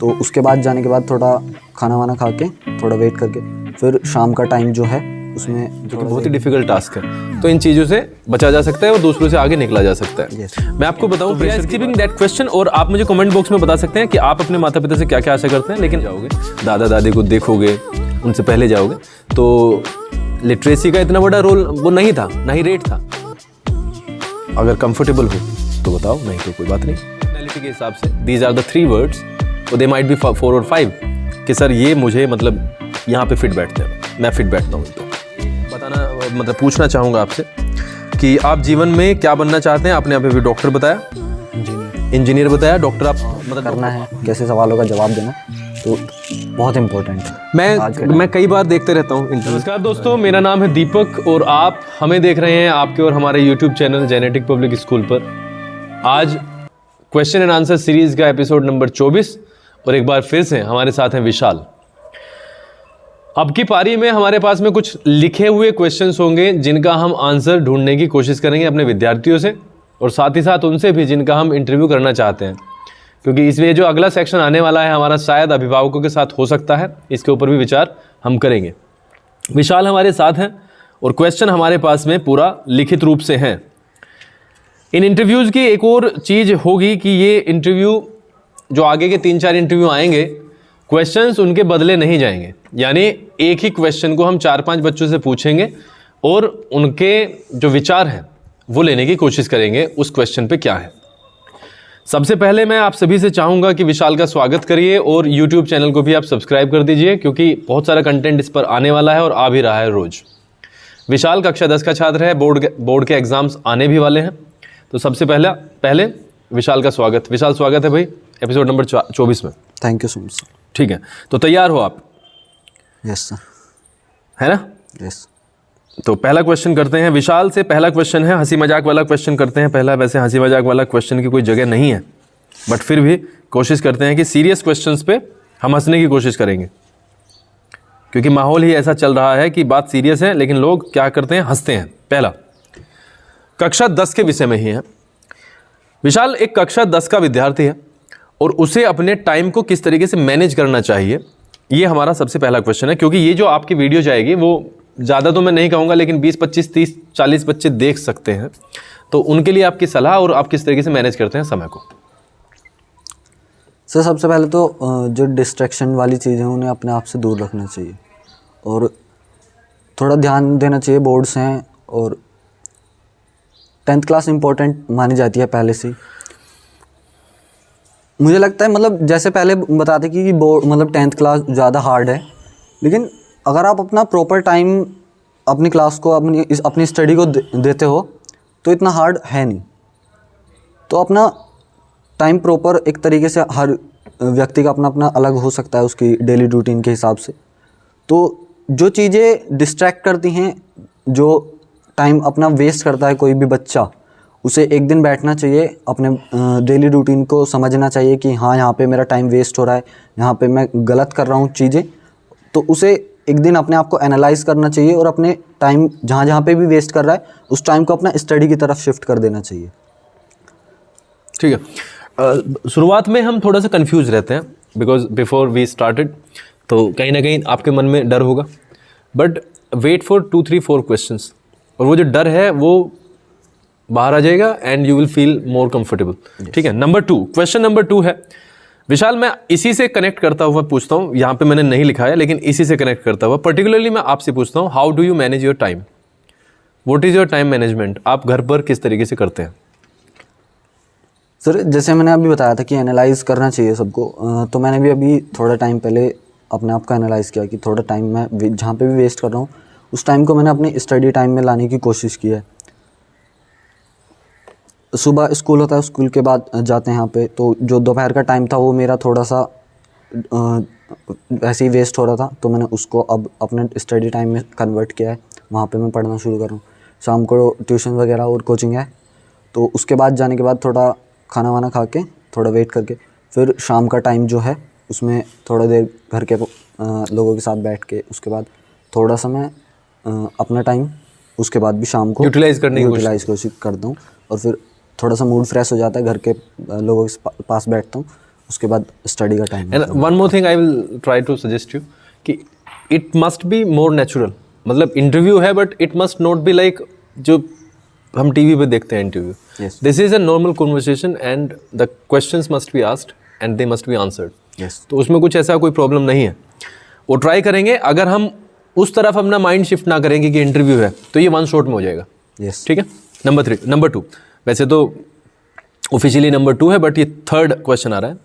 तो उसके बाद जाने के बाद थोड़ा खाना वाना खा के थोड़ा वेट करके फिर शाम का टाइम जो है उसमें, जो कि बहुत ही डिफिकल्ट टास्क है, तो इन चीज़ों से बचा जा सकता है और दूसरों से आगे निकला जा सकता है। मैं आपको बताऊं कीपिंग दैट क्वेश्चन, और आप मुझे कमेंट बॉक्स में बता सकते हैं कि आप अपने माता पिता से क्या क्या आशा करते हैं। लेकिन जाओगे दादा दादी को देखोगे, उनसे पहले जाओगे, तो लिटरेसी का इतना बड़ा रोल वो नहीं था, ना ही रेट था। अगर कंफर्टेबल हो तो बताओ, नहीं तो कोई बात नहीं। पर्सनैलिटी के हिसाब से these are the 3 words, they might be 4 और 5 कि सर ये मुझे मतलब यहाँ पे फिट बैठते हैं, मैं फिट बैठता हूँ। तो बताना मतलब पूछना चाहूँगा आपसे कि आप जीवन में क्या बनना चाहते हैं। आपने अभी डॉक्टर बताया, इंजीनियर बताया, डॉक्टर आप मतलब करना है, कैसे सवालों का जवाब देना, तो बहुत इम्पोर्टेंट है। मैं कई बार देखते रहता हूँ। नमस्कार दोस्तों, मेरा नाम है दीपक और आप हमें देख रहे हैं आपके और हमारे YouTube channel genetic public school पर। आज क्वेश्चन एंड आंसर सीरीज का एपिसोड नंबर 24 और एक बार फिर से हमारे साथ हैं विशाल। अब की पारी में हमारे पास में कुछ लिखे हुए क्वेश्चंस होंगे जिनका हम आंसर ढूंढने की कोशिश करेंगे अपने विद्यार्थियों से, और साथ ही साथ उनसे भी जिनका हम इंटरव्यू करना चाहते हैं, क्योंकि इसमें जो अगला सेक्शन आने वाला है हमारा शायद अभिभावकों के साथ हो सकता है, इसके ऊपर भी विचार हम करेंगे। विशाल हमारे साथ हैं और क्वेश्चन हमारे पास में पूरा लिखित रूप से हैं। इन इंटरव्यूज़ की एक और चीज़ होगी कि ये इंटरव्यू जो आगे के 3-4 इंटरव्यू आएंगे, क्वेश्चंस उनके बदले नहीं जाएंगे, यानी एक ही क्वेश्चन को हम 4-5 बच्चों से पूछेंगे और उनके जो विचार हैं वो लेने की कोशिश करेंगे उस क्वेश्चन पे क्या है। सबसे पहले मैं आप सभी से चाहूँगा कि विशाल का स्वागत करिए और यूट्यूब चैनल को भी आप सब्सक्राइब कर दीजिए, क्योंकि बहुत सारा कंटेंट इस पर आने वाला है और आ भी रहा है रोज़। विशाल कक्षा 10 का छात्र है, बोर्ड के एग्ज़ाम्स आने भी वाले हैं, तो सबसे पहले विशाल का स्वागत। विशाल स्वागत है भाई एपिसोड नंबर 24 में। Thank you so much. ठीक है, तो तैयार हो आप? Yes sir. है ना? यस। तो पहला क्वेश्चन करते हैं। विशाल से पहला क्वेश्चन है, हंसी मजाक वाला क्वेश्चन करते हैं पहला। वैसे हंसी मजाक वाला क्वेश्चन की कोई जगह नहीं है, बट फिर भी कोशिश करते हैं कि सीरियस क्वेश्चंस पे हम हंसने की कोशिश करेंगे, क्योंकि माहौल ही ऐसा चल रहा है कि बात सीरियस है लेकिन लोग क्या करते हैं, हंसते हैं। पहला कक्षा 10 के विषय में ही है। विशाल एक कक्षा 10 का विद्यार्थी है और उसे अपने टाइम को किस तरीके से मैनेज करना चाहिए, ये हमारा सबसे पहला क्वेश्चन है। क्योंकि ये जो आपकी वीडियो जाएगी वो ज़्यादा तो मैं नहीं कहूँगा, लेकिन 20, 25, 30, 40 बच्चे देख सकते हैं, तो उनके लिए आपकी सलाह और आप किस तरीके से मैनेज करते हैं समय को। सर सबसे पहले तो जो डिस्ट्रैक्शन वाली चीज़ें हैं उन्हें अपने आप से दूर रखना चाहिए और थोड़ा ध्यान देना चाहिए। बोर्ड्स हैं और 10th क्लास इम्पोर्टेंट मानी जाती है पहले से। मुझे लगता है मतलब जैसे पहले बताते कि बोर्ड मतलब 10th क्लास ज़्यादा हार्ड है, लेकिन अगर आप अपना प्रॉपर टाइम अपनी क्लास को अपनी स्टडी को देते हो तो इतना हार्ड है नहीं। तो अपना टाइम प्रॉपर एक तरीके से हर व्यक्ति का अपना अपना अलग हो सकता है उसकी डेली रूटीन के हिसाब से। तो जो चीज़ें डिस्ट्रैक्ट करती हैं, जो टाइम अपना वेस्ट करता है कोई भी बच्चा, उसे एक दिन बैठना चाहिए, अपने डेली रूटीन को समझना चाहिए कि हाँ यहाँ पे मेरा टाइम वेस्ट हो रहा है, यहाँ पे मैं गलत कर रहा हूँ चीज़ें। तो उसे एक दिन अपने आप को एनालाइज करना चाहिए और अपने टाइम जहाँ जहाँ पे भी वेस्ट कर रहा है उस टाइम को अपना स्टडी की तरफ शिफ्ट कर देना चाहिए। ठीक है। शुरुआत में हम थोड़ा सा कंफ्यूज रहते हैं बिकॉज बिफोर वी स्टार्टेड, तो कहीं ना कहीं आपके मन में डर होगा, बट वेट फॉर 2, 3, 4 क्वेश्चंस और वो जो डर है वो बाहर आ जाएगा and you will feel more comfortable. ठीक है। नंबर 2, क्वेश्चन नंबर 2 है विशाल, मैं इसी से कनेक्ट करता हुआ पूछता हूँ, यहाँ पे मैंने नहीं लिखा है लेकिन इसी से कनेक्ट करता हुआ पर्टिकुलरली मैं आपसे पूछता हूँ, how do you manage your time? What is your time management? आप घर पर किस तरीके से करते हैं? सर जैसे मैंने अभी बताया था कि एनालाइज करना चाहिए सबको, तो मैंने भी अभी थोड़ा टाइम पहले अपने आप का एनालाइज किया कि थोड़ा टाइम मैं जहाँ पे भी वेस्ट कर रहा हूँ उस टाइम को मैंने अपनी स्टडी टाइम में लाने की कोशिश की है। सुबह स्कूल होता है, स्कूल के बाद जाते हैं यहाँ पे, तो जो दोपहर का टाइम था वो मेरा थोड़ा सा वैसे ही वेस्ट हो रहा था, तो मैंने उसको अब अपने स्टडी टाइम में कन्वर्ट किया है। वहाँ पे मैं पढ़ना शुरू कर रहा हूँ। शाम को ट्यूशन वगैरह और कोचिंग है, तो उसके बाद जाने के बाद थोड़ा खाना वाना खा के थोड़ा वेट करके फिर शाम का टाइम जो है उसमें थोड़ा देर घर के लोगों के साथ बैठ के उसके बाद थोड़ा सा मैं अपना टाइम उसके बाद भी शाम को यूटिलाइज करने की कोशिश करता हूँ और फिर थोड़ा सा मूड फ्रेश हो जाता है, घर के लोगों के पास बैठता हूँ, उसके बाद स्टडी का time. And one more thing I will try to suggest you कि it must be more natural. मतलब इंटरव्यू है but it must not be like जो हम टीवी पे देखते हैं interview. Yes. This is a normal conversation and the questions must be asked and they must be answered. Yes. तो उसमें कुछ ऐसा कोई प्रॉब्लम नहीं है, वो ट्राई करेंगे। अगर हम उस तरफ अपना माइंड शिफ्ट ना करेंगे कि इंटरव्यू है, तो ये वन शॉट में हो जाएगा। Yes. ठीक है। नंबर 2, वैसे तो ऑफिशियली नंबर 2 है बट ये थर्ड क्वेश्चन आ रहा है।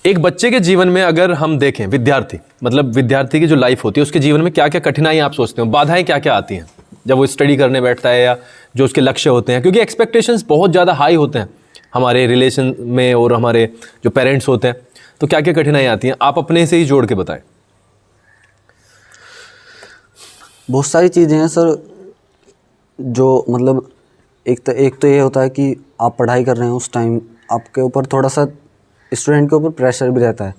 एक बच्चे के जीवन में अगर हम देखें, विद्यार्थी की जो लाइफ होती है उसके जीवन में क्या क्या कठिनाई आप सोचते हो, बाधाएं क्या क्या आती हैं जब वो स्टडी करने बैठता है या जो उसके लक्ष्य होते हैं? क्योंकि एक्सपेक्टेशंस बहुत ज़्यादा हाई होते हैं हमारे रिलेशन में और हमारे जो पेरेंट्स होते हैं, तो क्या क्या कठिनाई आती हैं आप अपने से ही जोड़ के बताएं। बहुत सारी चीज़ें हैं सर, जो मतलब एक तो ये होता है कि आप पढ़ाई कर रहे हैं, उस टाइम आपके ऊपर थोड़ा सा स्टूडेंट के ऊपर प्रेशर भी रहता है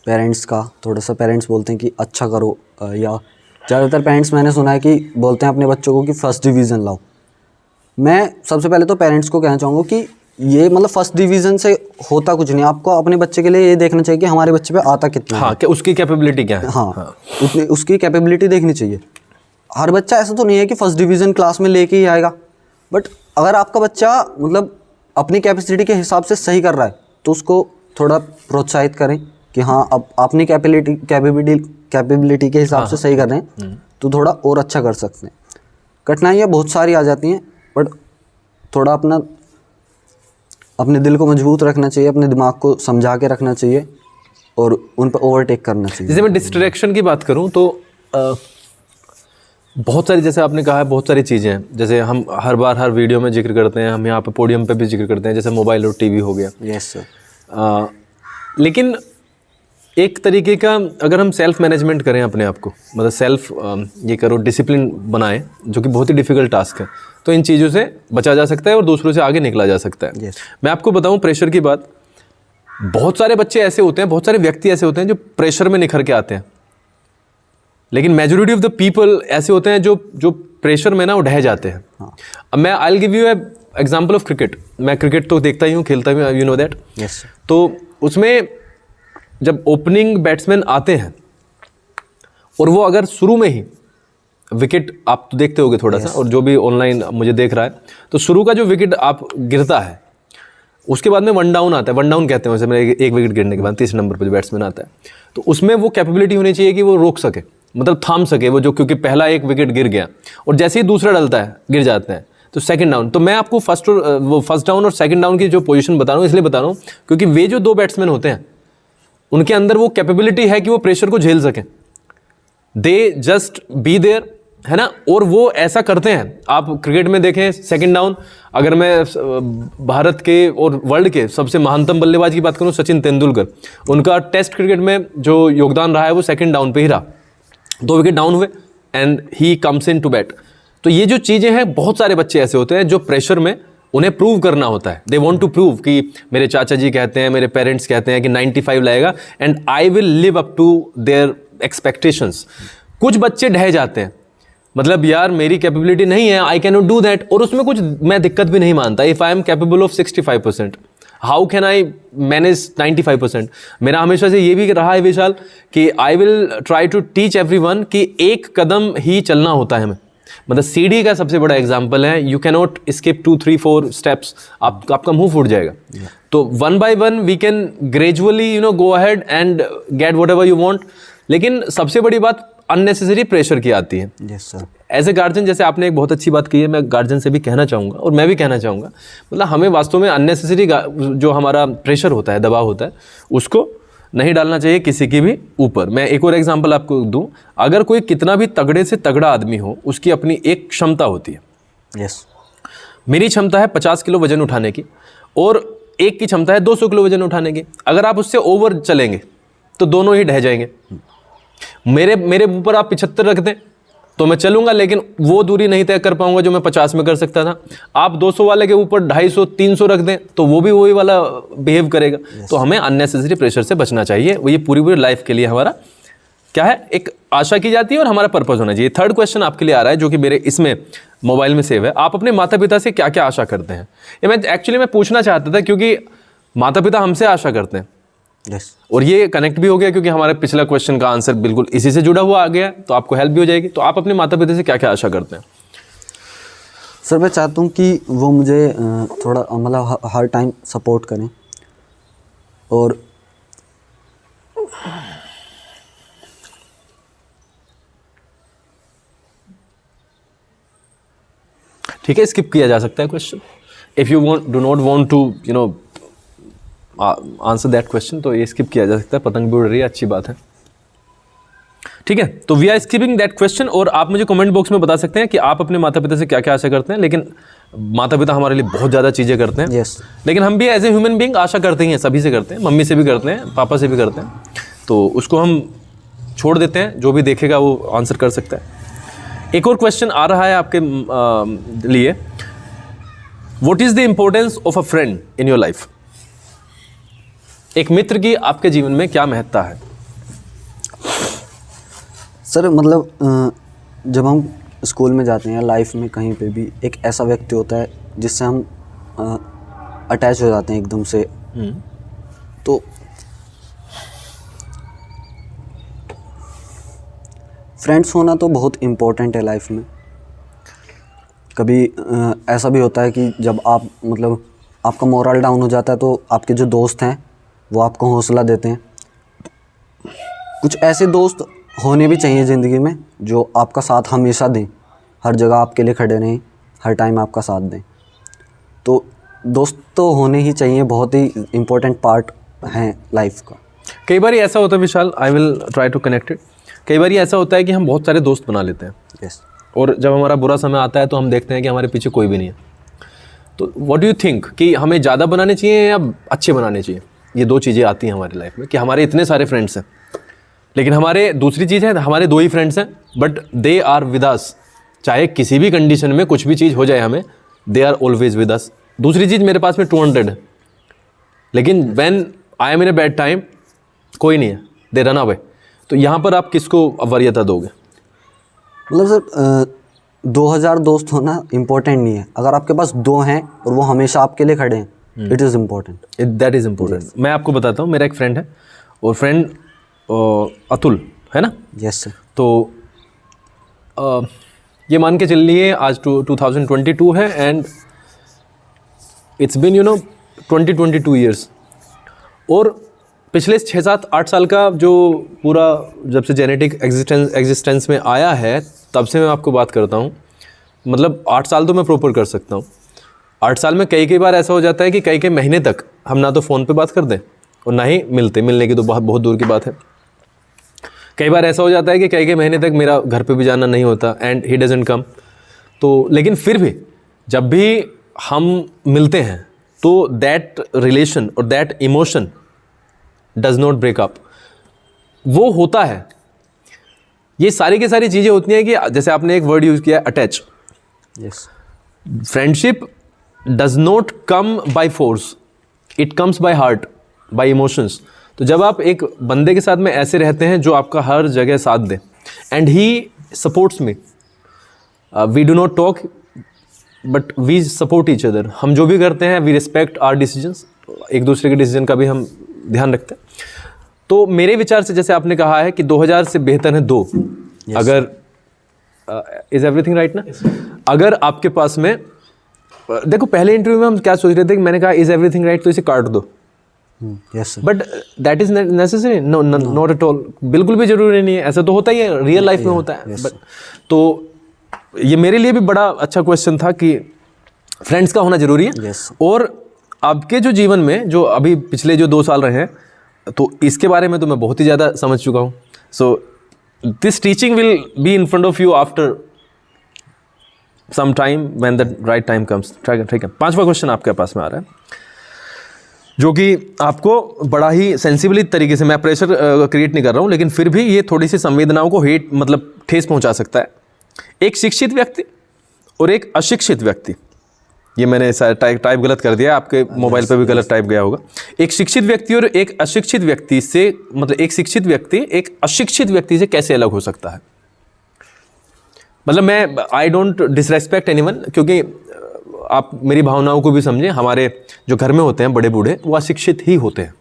पेरेंट्स का। थोड़ा सा पेरेंट्स बोलते हैं कि अच्छा करो, या ज़्यादातर पेरेंट्स मैंने सुना है कि बोलते हैं अपने बच्चों को कि फर्स्ट डिवीज़न लाओ। मैं सबसे पहले तो पेरेंट्स को कहना चाहूँगा कि ये मतलब फर्स्ट डिवीज़न से होता कुछ नहीं। आपको अपने बच्चे के लिए ये देखना चाहिए कि हमारे बच्चे पे आता कितना है। हाँ, कि उसकी कैपेबिलिटी क्या है। हाँ, उसकी कैपेबिलिटी देखनी चाहिए। हर बच्चा ऐसा तो नहीं है कि फर्स्ट डिवीज़न क्लास में लेके ही आएगा, बट अगर आपका बच्चा मतलब अपनी कैपेसिटी के हिसाब से सही कर रहा है तो उसको थोड़ा प्रोत्साहित करें कि हाँ अब अपनी कैपेबिलिटी के हिसाब से सही कर रहे हैं तो थोड़ा और अच्छा कर सकते हैं। कठिनाइयाँ बहुत सारी आ जाती हैं, बट थोड़ा अपने दिल को मजबूत रखना चाहिए, अपने दिमाग को समझा के रखना चाहिए और उन पर ओवरटेक करना चाहिए। जैसे मैं डिस्ट्रैक्शन की बात करूं तो बहुत सारी, जैसे आपने कहा है, बहुत सारी चीज़ें हैं। जैसे हम हर वीडियो में जिक्र करते हैं, हम यहाँ पे पोडियम पे भी जिक्र करते हैं, जैसे मोबाइल और टीवी हो गया। Yes sir. लेकिन एक तरीके का अगर हम सेल्फ मैनेजमेंट करें अपने आप को, मतलब सेल्फ ये करो, डिसिप्लिन बनाएं, जो कि बहुत ही डिफ़िकल्ट टास्क है, तो इन चीज़ों से बचा जा सकता है और दूसरों से आगे निकला जा सकता है। Yes. मैं आपको बताऊं प्रेशर की बात, बहुत सारे बच्चे ऐसे होते हैं, बहुत सारे व्यक्ति ऐसे होते हैं जो प्रेशर में निखर के आते हैं, लेकिन मेजॉरिटी ऑफ द पीपल ऐसे होते हैं जो प्रेशर में ना वो ढह जाते हैं। अब मैं I will give you example of cricket. मैं क्रिकेट तो देखता ही हूँ, खेलता भी, यू नो दैट। यस। तो उसमें जब ओपनिंग बैट्समैन आते हैं और वो अगर शुरू में ही विकेट, आप तो देखते होगे थोड़ा सा, और जो भी ऑनलाइन मुझे देख रहा है, तो शुरू का जो विकेट आप गिरता है उसके बाद में वन डाउन आता है, वन डाउन कहते हैं वैसे, मेरे एक विकेट गिरने के बाद तीसरे नंबर पर जो बैट्समैन आता है, तो उसमें वो कैपेबिलिटी होनी चाहिए कि वो रोक सके, मतलब थाम सके वो, जो क्योंकि पहला एक विकेट गिर गया और जैसे ही दूसरा डलता है गिर जाते हैं तो सेकंड डाउन। तो मैं आपको फर्स्ट डाउन और सेकंड डाउन की जो पोजीशन बता रहा हूँ इसलिए बता रहा हूँ क्योंकि वे जो दो बैट्समैन होते हैं उनके अंदर वो कैपेबिलिटी है कि वो प्रेशर को झेल सकें। दे जस्ट बी देयर, है ना, और वो ऐसा करते हैं। आप क्रिकेट में देखें सेकंड डाउन, अगर मैं भारत के और वर्ल्ड के सबसे महानतम बल्लेबाज की बात करूं, सचिन तेंदुलकर, उनका टेस्ट क्रिकेट में जो योगदान रहा है वो सेकंड डाउन पे ही रहा। 2 विकेट डाउन हुए and he comes in to bat. तो ये जो चीज़ें हैं, बहुत सारे बच्चे ऐसे होते हैं जो प्रेशर में उन्हें प्रूव करना होता है। दे वॉन्ट टू प्रूव कि मेरे चाचा जी कहते हैं, मेरे पेरेंट्स कहते हैं कि 95 लाएगा and I will live up to their expectations. कुछ बच्चे ढह जाते हैं, मतलब यार मेरी कैपेबिलिटी नहीं है, I can not do that, और उसमें कुछ मैं दिक्कत भी नहीं मानता। If I am capable of 65%, how can I manage 95%? मेरा हमेशा से ये भी रहा है विशाल कि I will try to teach everyone कि एक कदम ही चलना होता है हमें। मतलब सीढ़ी का सबसे बड़ा एग्जाम्पल है, you can not skip 2, 3, 4 steps, आपका मुंह फूट जाएगा। तो 1 by 1 we can gradually go ahead and get whatever you want. लेकिन सबसे बड़ी बात अननेसेसरी प्रेशर की आती है। Yes sir. As a guardian, जैसे आपने एक बहुत अच्छी बात की है, मैं गार्जियन से भी कहना चाहूँगा और मैं भी कहना चाहूँगा, मतलब हमें वास्तव में अननेसेसरी जो हमारा प्रेशर होता है, दबाव होता है, उसको नहीं डालना चाहिए किसी की भी ऊपर। मैं एक और एग्जांपल आपको दूं, अगर कोई कितना भी तगड़े से तगड़ा आदमी हो, उसकी अपनी एक क्षमता होती है। यस। मेरी क्षमता है 50 किलो वजन उठाने की और एक की क्षमता है 200 किलो वजन उठाने की। अगर आप उससे ओवर चलेंगे तो दोनों ही ढह जाएंगे। मेरे ऊपर आप 75 रख दें तो मैं चलूंगा, लेकिन वो दूरी नहीं तय कर पाऊंगा जो मैं 50 में कर सकता था। आप 200 वाले के ऊपर 250, 300 रख दें तो वो भी वही वाला बिहेव करेगा। तो हमें अननेसेसरी प्रेशर से बचना चाहिए। वो ये पूरी लाइफ के लिए हमारा क्या है, एक आशा की जाती है और हमारा पर्पस होना चाहिए। थर्ड क्वेश्चन आपके लिए आ रहा है जो कि मेरे इसमें मोबाइल में सेव है। आप अपने माता पिता से क्या क्या आशा करते हैं? ये मैं एक्चुअली पूछना चाहता था क्योंकि माता पिता हमसे आशा करते हैं, यस और ये कनेक्ट भी हो गया क्योंकि हमारे पिछला क्वेश्चन का आंसर बिल्कुल इसी से जुड़ा हुआ आ गया, तो आपको हेल्प भी हो जाएगी। तो आप अपने माता पिता से क्या क्या आशा करते हैं? सर मैं चाहता हूँ कि वो मुझे थोड़ा मतलब हर टाइम सपोर्ट करें, और ठीक है, स्किप किया जा सकता है question. If you do not want to answer that question, तो ये स्किप किया जा सकता है। पतंग भी उड़ रही है, अच्छी बात है। ठीक है, तो we are skipping that question. और आप मुझे कमेंट बॉक्स में बता सकते हैं कि आप अपने माता पिता से क्या क्या आशा करते हैं। लेकिन माता पिता हमारे लिए बहुत ज़्यादा चीज़ें करते हैं, यस लेकिन हम भी एज ए ह्यूमन बीइंग आशा करते ही हैं, सभी से करते हैं, मम्मी से भी करते हैं, पापा से भी करते हैं। तो उसको हम छोड़ देते हैं, जो भी देखेगा वो आंसर कर सकता है। एक और क्वेश्चन आ रहा है आपके लिए। What is the importance of a friend in your life? एक मित्र की आपके जीवन में क्या महत्ता है? सर मतलब जब हम स्कूल में जाते हैं या लाइफ में कहीं पे भी, एक ऐसा व्यक्ति होता है जिससे हम अटैच हो जाते हैं एकदम से। तो फ्रेंड्स होना तो बहुत इम्पोर्टेंट है लाइफ में। कभी ऐसा भी होता है कि जब आप मतलब आपका मोरल डाउन हो जाता है, तो आपके जो दोस्त हैं वो आपको हौसला देते हैं। कुछ ऐसे दोस्त होने भी चाहिए ज़िंदगी में जो आपका साथ हमेशा दें, हर जगह आपके लिए खड़े रहें, हर टाइम आपका साथ दें। तो दोस्त तो होने ही चाहिए, बहुत ही इम्पोर्टेंट पार्ट हैं लाइफ का। कई बार ऐसा होता है Vishal, I will try to connect it. कई बार ऐसा होता है कि हम बहुत सारे दोस्त बना लेते हैं, यस, और जब हमारा बुरा समय आता है तो हम देखते हैं कि हमारे पीछे कोई भी नहीं है। तो व्हाट डू यू थिंक कि हमें ज़्यादा बनाने चाहिए या अच्छे बनाने चाहिए? ये दो चीज़ें आती हैं हमारी लाइफ में कि हमारे इतने सारे फ्रेंड्स हैं, लेकिन हमारे दूसरी चीज़ है हमारे दो ही फ्रेंड्स हैं, but they are with us. चाहे किसी भी कंडीशन में कुछ भी चीज़ हो जाए हमें, they are always with us. दूसरी चीज़, मेरे पास में 200 है, लेकिन when I am in a bad time कोई नहीं है, दे रन अवे। तो यहाँ पर आप किसको वरीयता दोगे? मतलब सर 2000 दोस्त होना इम्पोर्टेंट नहीं है। अगर आपके पास 2 हैं और वो हमेशा आपके लिए खड़े हैं, it is important. That is important. मैं आपको बताता हूँ, मेरा एक फ्रेंड है, और फ्रेंड अतुल है ना? Yes sir. तो ये मान के चलिए आज 2022 है, एंड इट्स बिन 22 ईयर्स। और पिछले 6-7-8 साल का जो पूरा, जब से जेनेटिक एग्जिस्टेंस में आया है, तब से मैं आपको बात करता हूँ। मतलब 8 साल तो मैं प्रॉपर कर सकता हूँ। 8 साल में कई बार ऐसा हो जाता है कि कई महीने तक हम ना तो फ़ोन पे बात कर दें और ना ही मिलने की तो बहुत दूर की बात है। कई बार ऐसा हो जाता है कि कई महीने तक मेरा घर पे भी जाना नहीं होता, एंड ही डजंट कम। तो लेकिन फिर भी जब भी हम मिलते हैं तो दैट रिलेशन और that emotion does not break up, वो होता है। ये सारी की सारी चीज़ें होती हैं कि जैसे आपने एक वर्ड यूज़ किया, attach. Yes, friendship does not come by force, it comes by heart, bye emotions. तो जब आप एक बंदे के साथ में ऐसे रहते हैं जो आपका हर जगह साथ दे, and he supports me, we do not talk but we support each other. हम जो भी करते हैं वी रिस्पेक्ट आवर डिसीजंस, एक दूसरे के डिसीजन का भी हम ध्यान रखते हैं। तो मेरे विचार से, जैसे आपने कहा है कि 2000 से बेहतर है 2। Yes. अगर इज एवरीथिंग राइट ना? अगर आपके पास में देखो, पहले इंटरव्यू में हम क्या सोच रहे थे कि मैंने कहा इज एवरीथिंग राइट, तो इसे काट दो। Yes sir. But that is necessary? No, not at all. बिल्कुल भी जरूरी नहीं है। ऐसा तो होता ही है, रियल लाइफ में होता है। बट तो ये मेरे लिए भी बड़ा अच्छा क्वेश्चन था कि फ्रेंड्स का होना जरूरी है। Yes. और आपके जो जीवन में जो अभी पिछले जो 2 साल रहे हैं, तो इसके बारे में तो मैं बहुत ही ज़्यादा समझ चुका हूँ। So this teaching will be in front of you after some time when the right time comes. ठीक है, 5वां क्वेश्चन आपके पास में आ रहा है, जो कि आपको बड़ा ही सेंसिबली तरीके से, मैं प्रेशर क्रिएट नहीं कर रहा हूँ, लेकिन फिर भी ये थोड़ी सी संवेदनाओं को मतलब ठेस पहुँचा सकता है। एक शिक्षित व्यक्ति और एक अशिक्षित व्यक्ति, ये मैंने टाइप गलत कर दिया, आपके मोबाइल पे भी गलत टाइप गया होगा। एक शिक्षित व्यक्ति और एक अशिक्षित व्यक्ति से, मतलब एक शिक्षित व्यक्ति एक अशिक्षित व्यक्ति से कैसे अलग हो सकता है? मतलब मैं आई डोंट डिसरेस्पेक्ट एनीवन, क्योंकि आप मेरी भावनाओं को भी समझें। हमारे जो घर में होते हैं बड़े बूढ़े, वो अशिक्षित ही होते हैं,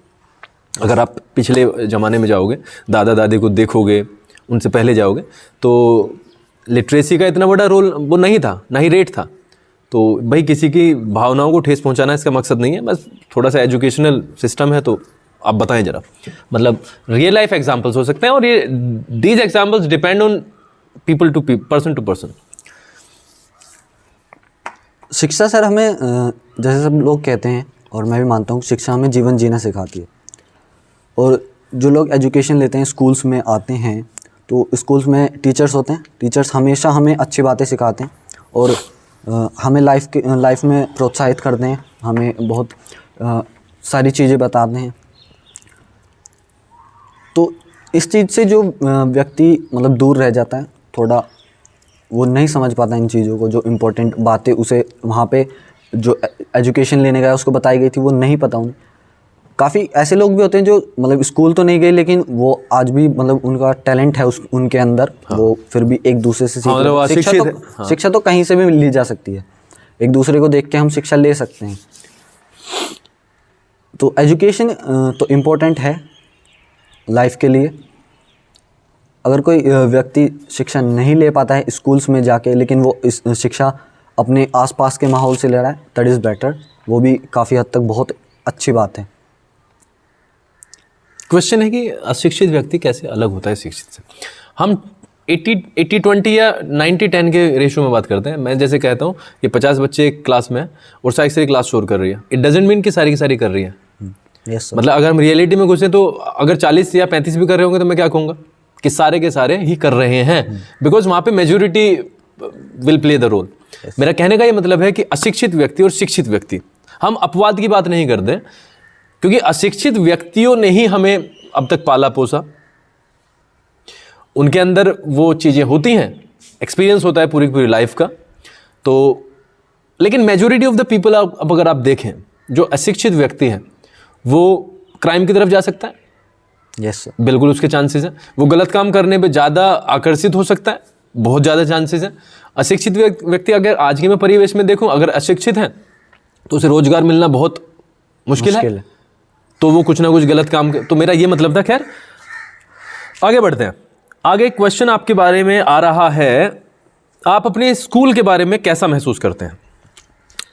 अगर आप पिछले ज़माने में जाओगे, दादा दादी को देखोगे, उनसे पहले जाओगे, तो लिटरेसी का इतना बड़ा रोल वो नहीं था, ना ही रेट था। तो भाई किसी की भावनाओं को ठेस पहुंचाना इसका मकसद नहीं है, बस थोड़ा सा एजुकेशनल सिस्टम है। तो आप बताएं ज़रा, मतलब रियल लाइफ एग्जांपल्स हो सकते हैं, और ये these examples depend on people to person to person. शिक्षा सर हमें जैसे सब लोग कहते हैं और मैं भी मानता हूँ, शिक्षा हमें जीवन जीना सिखाती है। और जो लोग एजुकेशन लेते हैं, स्कूल्स में आते हैं, तो स्कूल्स में टीचर्स होते हैं। टीचर्स हमेशा हमें अच्छी बातें सिखाते हैं और हमें लाइफ में प्रोत्साहित करते हैं, हमें बहुत सारी चीज़ें बताते हैं। तो इस चीज़ से जो व्यक्ति मतलब दूर रह जाता है, थोड़ा वो नहीं समझ पाता इन चीज़ों को, जो इम्पोर्टेंट बातें उसे वहाँ पे जो एजुकेशन लेने गया उसको बताई गई थी वो नहीं पता उन्हें। काफ़ी ऐसे लोग भी होते हैं जो मतलब स्कूल तो नहीं गए, लेकिन वो आज भी मतलब उनका टैलेंट है उनके अंदर। हाँ। वो फिर भी एक दूसरे से सीख रहे हैं। शिक्षा तो कहीं से भी ली जा सकती है, एक दूसरे को देख के हम शिक्षा ले सकते हैं। तो एजुकेशन तो इम्पोर्टेंट है लाइफ के लिए। अगर कोई व्यक्ति शिक्षा नहीं ले पाता है स्कूल्स में जाके, लेकिन वो इस शिक्षा अपने आसपास के माहौल से ले रहा है, दैट इज़ बेटर। वो भी काफ़ी हद तक बहुत अच्छी बात है। क्वेश्चन है कि अशिक्षित व्यक्ति कैसे अलग होता है शिक्षित से। हम 80-20 या 90-10 के रेशियो में बात करते हैं। मैं जैसे कहता हूँ कि 50 बच्चे एक क्लास में और सारी क्लास शोर कर रही है, इट डजेंट मीन कि सारी की सारी कर रही है। yes, मतलब अगर हम रियलिटी में घुसे तो अगर 40 या 35 भी कर रहे होंगे तो मैं क्या कहूँगा कि सारे के सारे ही कर रहे हैं, बिकॉज वहाँ पे majority will play the role. मेरा कहने का ये मतलब है कि अशिक्षित व्यक्ति और शिक्षित व्यक्ति, हम अपवाद की बात नहीं करते, क्योंकि अशिक्षित व्यक्तियों ने ही हमें अब तक पाला पोसा, उनके अंदर वो चीज़ें होती हैं, एक्सपीरियंस होता है पूरी लाइफ का। तो लेकिन मेजोरिटी ऑफ द पीपल, अब अगर आप देखें, जो अशिक्षित व्यक्ति हैं वो क्राइम की तरफ जा सकता है। यस सर, बिल्कुल उसके चांसेस हैं। वो गलत काम करने पे ज़्यादा आकर्षित हो सकता है, बहुत ज़्यादा चांसेस हैं। अशिक्षित व्यक्ति, अगर आज के मैं परिवेश में देखूं, अगर अशिक्षित है तो उसे रोजगार मिलना बहुत मुश्किल है। तो वो कुछ ना कुछ गलत काम तो मेरा ये मतलब था। खैर आगे बढ़ते हैं। आगे क्वेश्चन आपके बारे में आ रहा है, आप अपने स्कूल के बारे में कैसा महसूस करते हैं?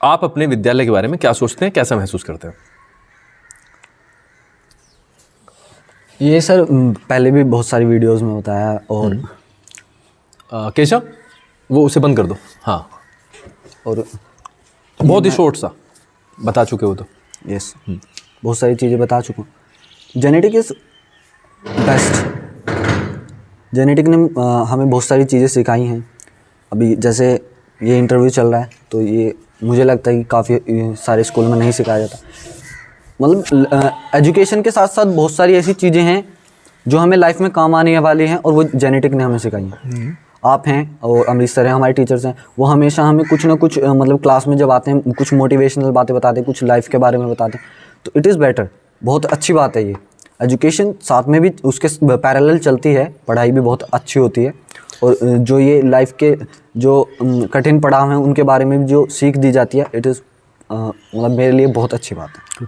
आप अपने विद्यालय के बारे में क्या सोचते हैं, कैसा महसूस करते हैं? ये सर पहले भी बहुत सारी वीडियोस में बताया। और केशव, वो उसे बंद कर दो। हाँ, और बहुत ही शॉर्ट सा बता चुके हो तो। यस, बहुत सारी चीज़ें बता चुका हूँ। Genetic is best. जेनेटिक ने हमें बहुत सारी चीज़ें सिखाई हैं। अभी जैसे ये इंटरव्यू चल रहा है, तो ये मुझे लगता है कि काफ़ी सारे स्कूल में नहीं सिखाया जाता। मतलब एजुकेशन के साथ साथ बहुत सारी ऐसी चीज़ें हैं जो हमें लाइफ में काम आने वाली हैं, और वो जेनेटिक ने हमें सिखाई हैं। आप हैं और अमरीश सर हैं, हमारे टीचर्स हैं, वो हमेशा हमें कुछ ना कुछ मतलब क्लास में जब आते हैं कुछ मोटिवेशनल बातें बताते हैं, कुछ लाइफ के बारे में बताते हैं, तो इट इज़ बेटर। बहुत अच्छी बात है ये। एजुकेशन साथ में भी उसके पैरेलल चलती है, पढ़ाई भी बहुत अच्छी होती है। और जो ये लाइफ के जो कठिन पड़ाव हैं उनके बारे में भी जो सीख दी जाती है, इट इज़ मतलब मेरे लिए बहुत अच्छी बात है।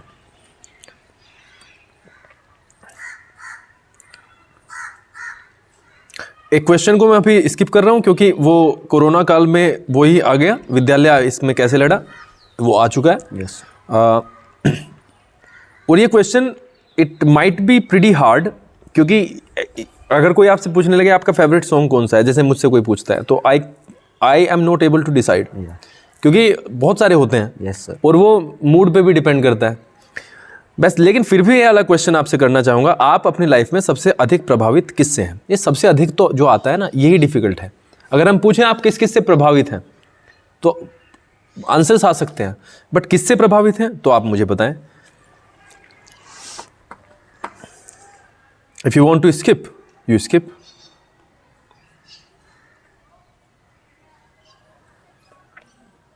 एक क्वेश्चन को मैं अभी स्किप कर रहा हूँ क्योंकि वो कोरोना काल में वो ही आ गया। विद्यालय इसमें कैसे लड़ा, वो आ चुका है। यस। और ये question it might be pretty hard, क्योंकि अगर कोई आपसे पूछने लगे आपका फेवरेट सॉन्ग कौन सा है, जैसे मुझसे कोई पूछता है, तो I am not able to decide, क्योंकि बहुत सारे होते हैं। Yes sir. और वो मूड पे भी डिपेंड करता है बस। लेकिन फिर भी ये वाला क्वेश्चन आपसे करना चाहूँगा, आप अपनी लाइफ में सबसे अधिक प्रभावित किससे हैं? ये सबसे अधिक तो जो आता है ना, यही डिफिकल्ट है। अगर हम पूछें आप किस से प्रभावित हैं, तो आंसर्स आ सकते हैं, बट किससे प्रभावित हैं तो आप मुझे बताएं। If you want to skip, you skip.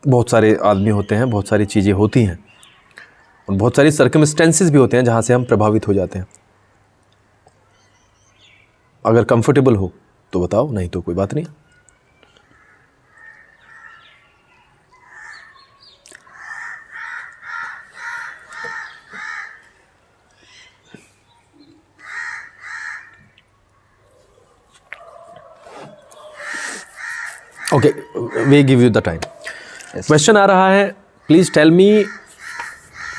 बहुत सारे आदमी होते हैं, बहुत सारी चीज़ें होती हैं, और बहुत सारी सर्कमस्टेंसेस भी होते हैं जहाँ से हम प्रभावित हो जाते हैं। अगर कंफर्टेबल हो तो बताओ, नहीं तो कोई बात नहीं। Okay, we give you the time. Question आ रहा है, please tell me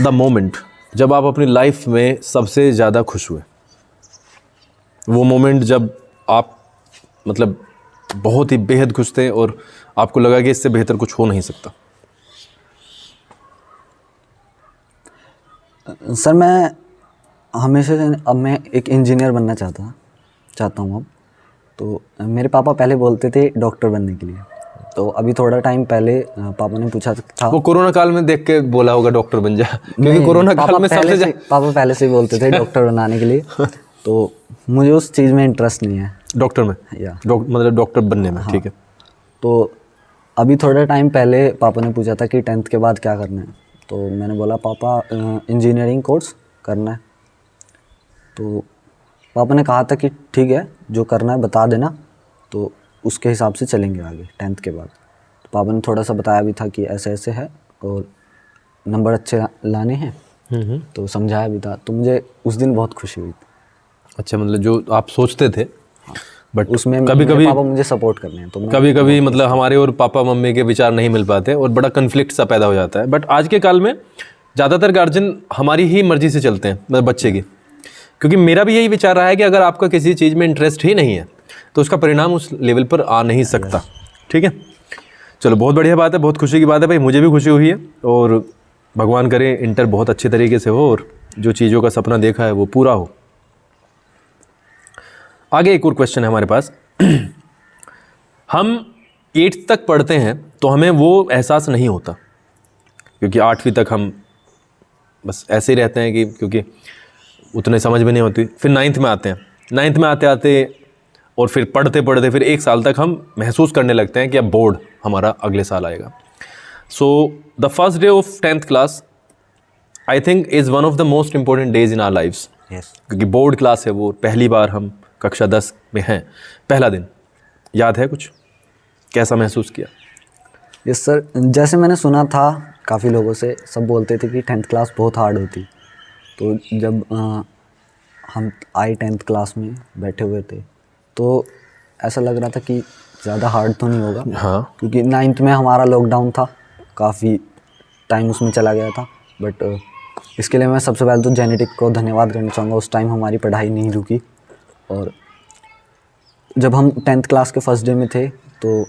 the moment जब आप अपनी लाइफ में सबसे ज़्यादा खुश हुए। वो मोमेंट जब आप मतलब बहुत ही बेहद खुश थे और आपको लगा कि इससे बेहतर कुछ हो नहीं सकता। सर मैं हमेशा से अब मैं एक इंजीनियर बनना चाहता हूँ अब। तो मेरे पापा पहले बोलते थे डॉक्टर बनने के लिए, तो अभी थोड़ा टाइम पहले पापा ने पूछा था। वो कोरोना काल में देख के बोला होगा डॉक्टर बन जा, क्योंकि कोरोना काल में सबसे पापा पहले से ही बोलते थे डॉक्टर बनाने के लिए। तो मुझे उस चीज़ में इंटरेस्ट नहीं है, डॉक्टर में या मतलब डॉक्टर बनने में। ठीक है। तो अभी थोड़ा टाइम पहले पापा ने पूछा था कि 10th के बाद क्या करना है, तो मैंने बोला पापा इंजीनियरिंग कोर्स करना है। तो पापा ने कहा था कि ठीक है, जो करना है बता देना, तो उसके हिसाब से चलेंगे आगे 10th के बाद। तो पापा ने थोड़ा सा बताया भी था कि ऐसे ऐसे है और नंबर अच्छे लाने हैं, तो समझाया भी था। तो मुझे उस दिन बहुत खुशी हुई थी। अच्छा, मतलब जो आप सोचते थे, बट उसमें कभी कभी पापा मुझे सपोर्ट करने हैं, तो कभी कभी मतलब हमारे और पापा मम्मी के विचार नहीं मिल पाते और बड़ा कन्फ्लिक्ट सा पैदा हो जाता है। बट आज के काल में ज़्यादातर गार्जियन हमारी ही मर्जी से चलते हैं, मतलब बच्चे की। क्योंकि मेरा भी यही विचार रहा है कि अगर आपका किसी चीज़ में इंटरेस्ट ही नहीं है तो उसका परिणाम उस लेवल पर आ नहीं सकता। ठीक है, चलो बहुत बढ़िया बात है, बहुत खुशी की बात है भाई, मुझे भी खुशी हुई है। और भगवान करे इंटर बहुत अच्छे तरीके से हो और जो चीज़ों का सपना देखा है वो पूरा हो। आगे एक और क्वेश्चन है हमारे पास। हम 8th तक पढ़ते हैं तो हमें वो एहसास नहीं होता, क्योंकि 8वीं तक हम बस ऐसे ही रहते हैं कि क्योंकि उतने समझ में नहीं होती। फिर 9th में आते हैं, 9th में आते आते और फिर पढ़ते पढ़ते फिर 1 साल तक हम महसूस करने लगते हैं कि अब बोर्ड हमारा अगले साल आएगा। So the first day of 10th class I think is one of the most important days in our lifes. क्योंकि बोर्ड क्लास है, वो पहली बार हम कक्षा 10 में हैं, पहला दिन। याद है कुछ, कैसा महसूस किया? यस सर, जैसे मैंने सुना था काफ़ी लोगों से, सब बोलते थे कि 10th क्लास बहुत हार्ड होती। तो जब हम आए 10th क्लास में बैठे हुए थे तो ऐसा लग रहा था कि ज़्यादा हार्ड तो नहीं होगा। हाँ, क्योंकि 9th में हमारा लॉकडाउन था, काफ़ी टाइम उसमें चला गया था। बट इसके लिए मैं सबसे पहले तो जेनेटिक को धन्यवाद करना चाहूँगा। उस टाइम हमारी पढ़ाई नहीं रुकी। और जब हम 10th क्लास के फर्स्ट डे में थे तो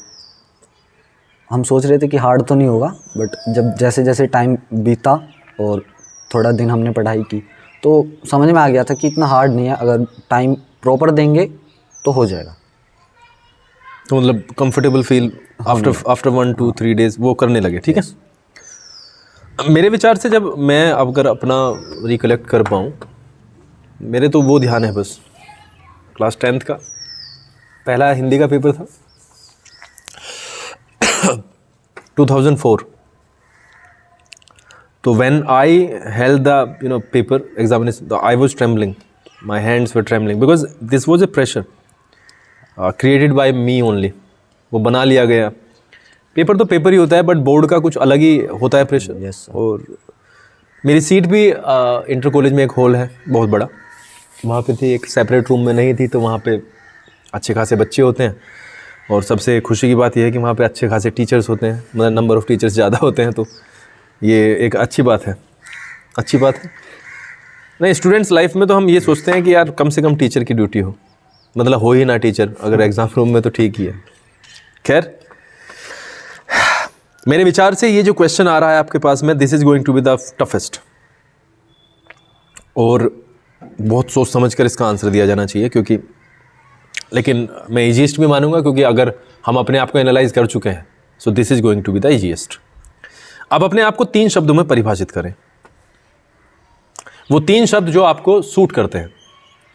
हम सोच रहे थे कि हार्ड तो नहीं होगा, बट जब जैसे जैसे टाइम बीता और थोड़ा दिन हमने पढ़ाई की तो समझ में आ गया था कि इतना हार्ड नहीं है, अगर टाइम प्रॉपर देंगे तो हो जाएगा। तो मतलब कंफर्टेबल फील आफ्टर 1 2 3 डेज वो करने लगे। ठीक है, मेरे विचार से जब मैं अगर अपना रिकलेक्ट कर पाऊँ, मेरे तो वो ध्यान है बस क्लास 10th का पहला हिंदी का पेपर था 2004। तो when I held the paper examination, I was trembling, my hands were trembling because this was a pressure created by me only. वो बना लिया गया। पेपर तो पेपर ही होता है, बट बोर्ड का कुछ अलग ही होता है प्रेशर। Yes, और मेरी सीट भी इंटर कॉलेज में एक हॉल है बहुत बड़ा, वहाँ पे थी, एक सेपरेट रूम में नहीं थी। तो वहाँ पे अच्छे खासे बच्चे होते हैं और सबसे खुशी की बात यह है कि वहाँ पे अच्छे खासे टीचर्स होते हैं, मतलब नंबर ऑफ़ टीचर्स ज़्यादा होते हैं। तो ये एक अच्छी बात है, अच्छी बात है। नहीं, स्टूडेंट्स लाइफ में तो हम ये सोचते हैं कि यार कम से कम टीचर की ड्यूटी हो, मतलब हो ही ना टीचर, अगर एग्ज़ाम रूम में तो ठीक ही है। खैर, मेरे विचार से ये जो क्वेश्चन आ रहा है आपके पास में, this is going to be the toughest. और बहुत सोच समझ कर इसका आंसर दिया जाना चाहिए, क्योंकि लेकिन मैं ईजीएस्ट भी मानूंगा, क्योंकि अगर हम अपने आप को एनालाइज कर चुके हैं, so this is going to be the easiest. अब अपने आप को 3 शब्दों में परिभाषित करें, वो 3 शब्द जो आपको सूट करते हैं,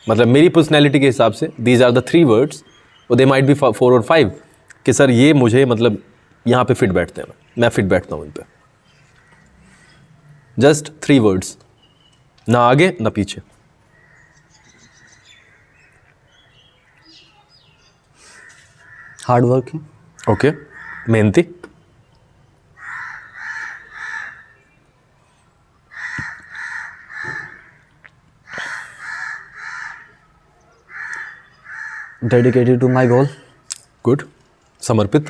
मतलब मेरी पर्सनैलिटी के हिसाब से। दीज आर द 3 वर्ड्स, और दे माइट बी 4 और 5 कि सर ये मुझे मतलब यहाँ पे फिट बैठते हैं, मैं फिट बैठता हूँ इन पे। जस्ट 3 वर्ड्स, ना आगे ना पीछे। Hard working. ओके, मेहनती। Dedicated to my goal. Good, समर्पित।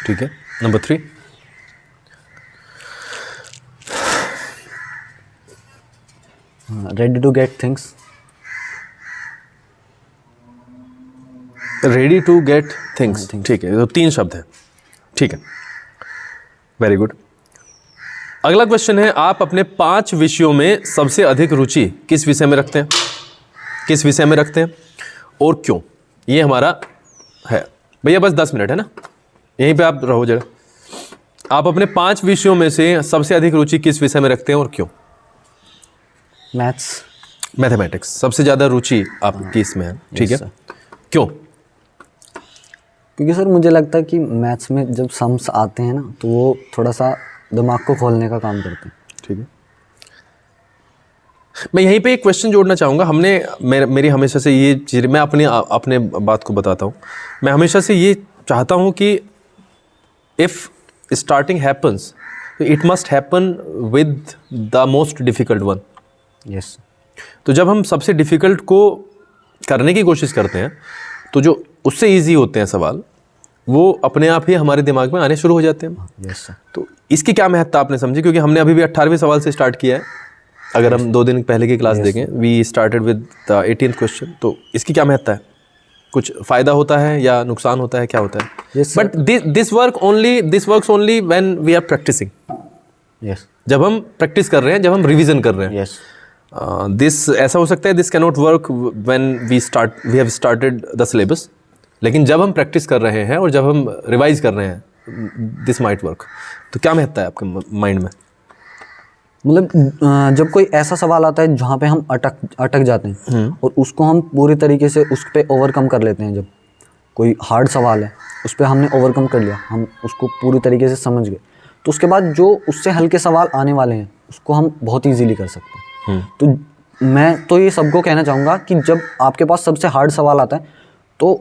ठीक है, number 3। Ready to get things. Ready to get things, ठीक है, तो 3 शब्द हैं, ठीक है, वेरी गुड। अगला क्वेश्चन है, आप अपने 5 विषयों में सबसे अधिक रुचि किस विषय में रखते हैं? किस विषय में रखते हैं और क्यों? ये हमारा है भैया, बस 10 मिनट है ना, यहीं पे आप रहो जरा। आप अपने 5 विषयों में से सबसे अधिक रुचि किस विषय में रखते हैं और क्यों? मैथ्स, मैथमेटिक्स, सबसे ज़्यादा रुचि आपकी इसमें है, ठीक है, क्यों? क्योंकि सर मुझे लगता है कि मैथ्स में जब सम्स आते हैं ना तो वो थोड़ा सा दिमाग को खोलने का काम करते हैं। ठीक है, मैं यहीं पे एक क्वेश्चन जोड़ना चाहूँगा। मेरी हमेशा से ये चीज़, मैं अपने बात को बताता हूँ, मैं हमेशा से ये चाहता हूँ कि if starting happens it must happen with the most difficult one. Yes. तो जब हम सबसे डिफ़िकल्ट को करने की कोशिश करते हैं तो जो उससे ईजी होते हैं सवाल, वो अपने आप ही हमारे दिमाग में आने शुरू हो जाते हैं। Yes sir. तो इसकी क्या महत्ता आपने समझी? क्योंकि हमने अभी भी 18वें सवाल से स्टार्ट किया है। अगर हम 2 दिन पहले की क्लास देखें, we started with the 18th question. तो इसकी क्या महत्ता है? कुछ फ़ायदा होता है या नुकसान होता है, क्या होता है? But this works only when we are practising. Yes. जब हम प्रैक्टिस कर रहे हैं, जब हम रिविजन कर रहे हैं। यस। दिस ऐसा हो सकता है, this can not work when we have started the syllabus. लेकिन जब हम प्रैक्टिस कर रहे हैं और जब हम रिवाइज कर रहे हैं, दिस माइट वर्क। तो क्या महत्ता है आपके माइंड में? मतलब जब कोई ऐसा सवाल आता है जहाँ पे हम अटक जाते हैं और उसको हम पूरी तरीके से उस पर ओवरकम कर लेते हैं। जब कोई हार्ड सवाल है उस पर हमने ओवरकम कर लिया, हम उसको पूरी तरीके से समझ गए, तो उसके बाद जो उससे हल्के सवाल आने वाले हैं उसको हम बहुत ईजीली कर सकते हैं। तो मैं तो ये सबको कहना चाहूँगा कि जब आपके पास सबसे हार्ड सवाल आता है तो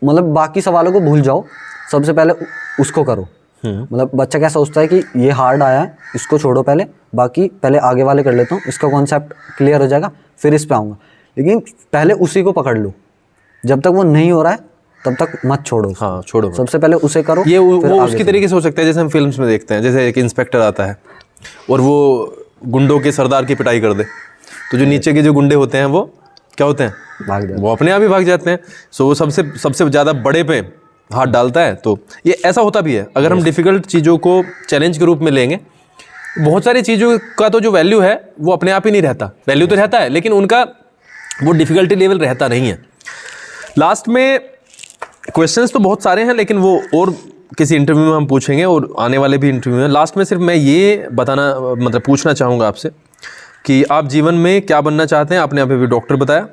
मतलब बाकी सवालों को भूल जाओ, सबसे पहले उसको करो। मतलब बच्चा क्या सोचता है कि ये हार्ड आया है, इसको छोड़ो पहले, बाकी पहले आगे वाले कर लेता हूँ, इसका कॉन्सेप्ट क्लियर हो जाएगा फिर इस पे आऊँगा। लेकिन पहले उसी को पकड़ लो, जब तक वो नहीं हो रहा है तब तक मत छोड़ो। हाँ, छोड़ो, सबसे पहले उसे करो। ये वो उसकी तरीके से हो सकता है जैसे हम फिल्म्स में देखते हैं, जैसे एक इंस्पेक्टर आता है और वो गुंडों के सरदार की पिटाई कर दे, तो जो नीचे के जो गुंडे होते हैं वो क्या होते हैं? भाग जाते हैं। वो अपने आप ही भाग जाते हैं। सो वो सबसे ज़्यादा बड़े पे हाथ डालता है। तो ये ऐसा होता भी है। अगर हम डिफ़िकल्ट चीज़ों को चैलेंज के रूप में लेंगे, बहुत सारी चीज़ों का तो जो वैल्यू है वो अपने आप ही नहीं रहता। वैल्यू तो रहता है लेकिन उनका वो डिफ़िकल्टी लेवल रहता नहीं है। लास्ट में क्वेश्चंस तो बहुत सारे हैं, लेकिन वो और किसी इंटरव्यू में हम पूछेंगे और आने वाले भी इंटरव्यू में। लास्ट में सिर्फ मैं ये पूछना चाहूँगा आपसे कि आप जीवन में क्या बनना चाहते हैं? आपने अभी भी डॉक्टर बताया,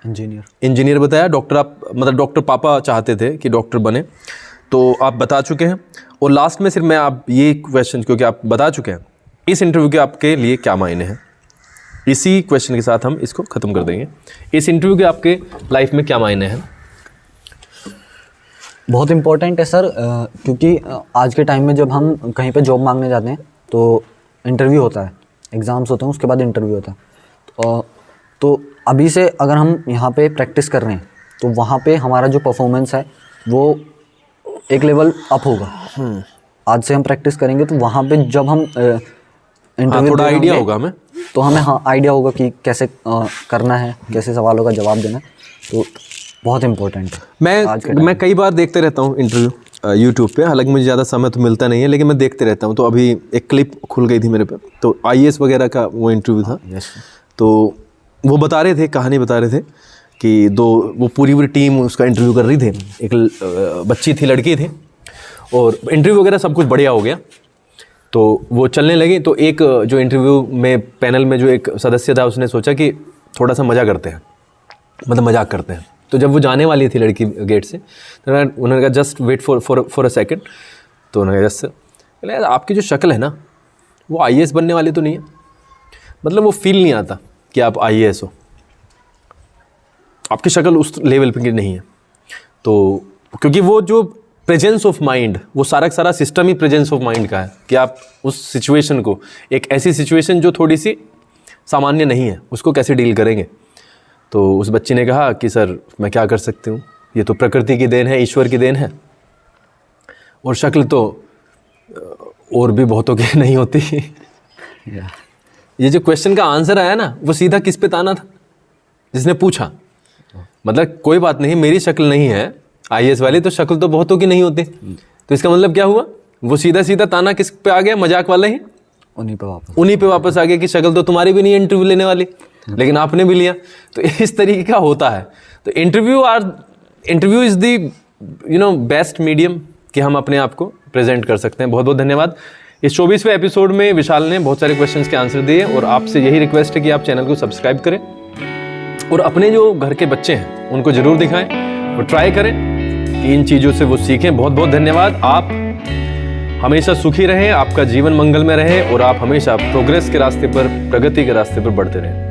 इंजीनियर बताया, डॉक्टर आप डॉक्टर पापा चाहते थे कि डॉक्टर बने, तो आप बता चुके हैं। और लास्ट में सिर्फ मैं आप ये क्वेश्चन, क्योंकि आप बता चुके हैं, इस इंटरव्यू के आपके लिए क्या मायने हैं, इसी क्वेश्चन के साथ हम इसको ख़त्म कर देंगे। इस इंटरव्यू के आपके लाइफ में क्या मायने हैं? बहुत इम्पोर्टेंट है सर, क्योंकि आज के टाइम में जब हम कहीं पे जॉब मांगने जाते हैं तो इंटरव्यू होता है, एग्ज़ाम्स होते हैं, उसके बाद इंटरव्यू होता है। तो अभी से अगर हम यहाँ पे प्रैक्टिस कर रहे हैं तो वहाँ पे हमारा जो परफॉर्मेंस है वो एक लेवल अप होगा। आज से हम प्रैक्टिस करेंगे तो वहाँ पे जब हम इंटरव्यू थोड़ा आइडिया होगा हमें, तो हमें आइडिया होगा कि कैसे करना है, कैसे सवालों का जवाब देना है। तो बहुत इम्पोर्टेंट है। मैं कई बार देखते रहता हूँ इंटरव्यू यूट्यूब पे, हालांकि मुझे ज़्यादा समय तो मिलता नहीं है, लेकिन मैं देखते रहता हूँ। तो अभी एक क्लिप खुल गई थी मेरे पे, तो IAS वगैरह का वो इंटरव्यू था। तो वो बता रहे थे, कहानी बता रहे थे कि वो पूरी टीम उसका इंटरव्यू कर रही थी। एक बच्ची थी, लड़की थी, और इंटरव्यू वगैरह सब कुछ बढ़िया हो गया। तो वो चलने लगी, तो एक जो इंटरव्यू में पैनल में जो एक सदस्य था उसने सोचा कि थोड़ा सा मज़ा करते हैं, मजाक करते हैं। तो जब वो जाने वाली थी लड़की गेट से, तो उन्होंने कहा just wait for a second. तो उन्होंने कहा जस्ट, आपकी जो शक्ल है ना वो IAS बनने वाली तो नहीं है, मतलब वो फील नहीं आता कि आप IAS हो, आपकी शक्ल उस लेवल पे नहीं है। तो क्योंकि वो जो प्रेजेंस ऑफ माइंड, वो सारा system he presence of mind का है कि आप उस सिचुएशन को, एक ऐसी सिचुएशन जो थोड़ी सी सामान्य नहीं है, उसको कैसे डील करेंगे। तो उस बच्ची ने कहा कि सर मैं क्या कर सकती हूँ, ये तो प्रकृति की देन है, ईश्वर की देन है। और शक्ल तो और भी बहुतों की नहीं होती। ये जो क्वेश्चन का आंसर आया ना, वो सीधा किस पे ताना था? जिसने पूछा। मतलब कोई बात नहीं, मेरी शक्ल नहीं है IAS वाली, तो शक्ल तो बहुतों की नहीं होती। तो इसका मतलब क्या हुआ? वो सीधा सीधा ताना किस पे आ गया? मजाक वाला ही उन्हीं पे वापस आ गया कि शक्ल तो तुम्हारी भी नहीं है इंटरव्यू लेने वाली, लेकिन आपने भी लिया। तो इस तरीके का होता है। तो interview is the best medium कि हम अपने आप को प्रेजेंट कर सकते हैं। बहुत बहुत धन्यवाद। इस 24वें एपिसोड में विशाल ने बहुत सारे क्वेश्चंस के आंसर दिए, और आपसे यही रिक्वेस्ट है कि आप चैनल को सब्सक्राइब करें और अपने जो घर के बच्चे हैं उनको जरूर दिखाएं और ट्राई करें कि इन चीज़ों से वो सीखें। बहुत बहुत धन्यवाद। आप हमेशा सुखी रहें, आपका जीवन मंगल में रहे, और आप हमेशा प्रोग्रेस के रास्ते पर, प्रगति के रास्ते पर बढ़ते रहें।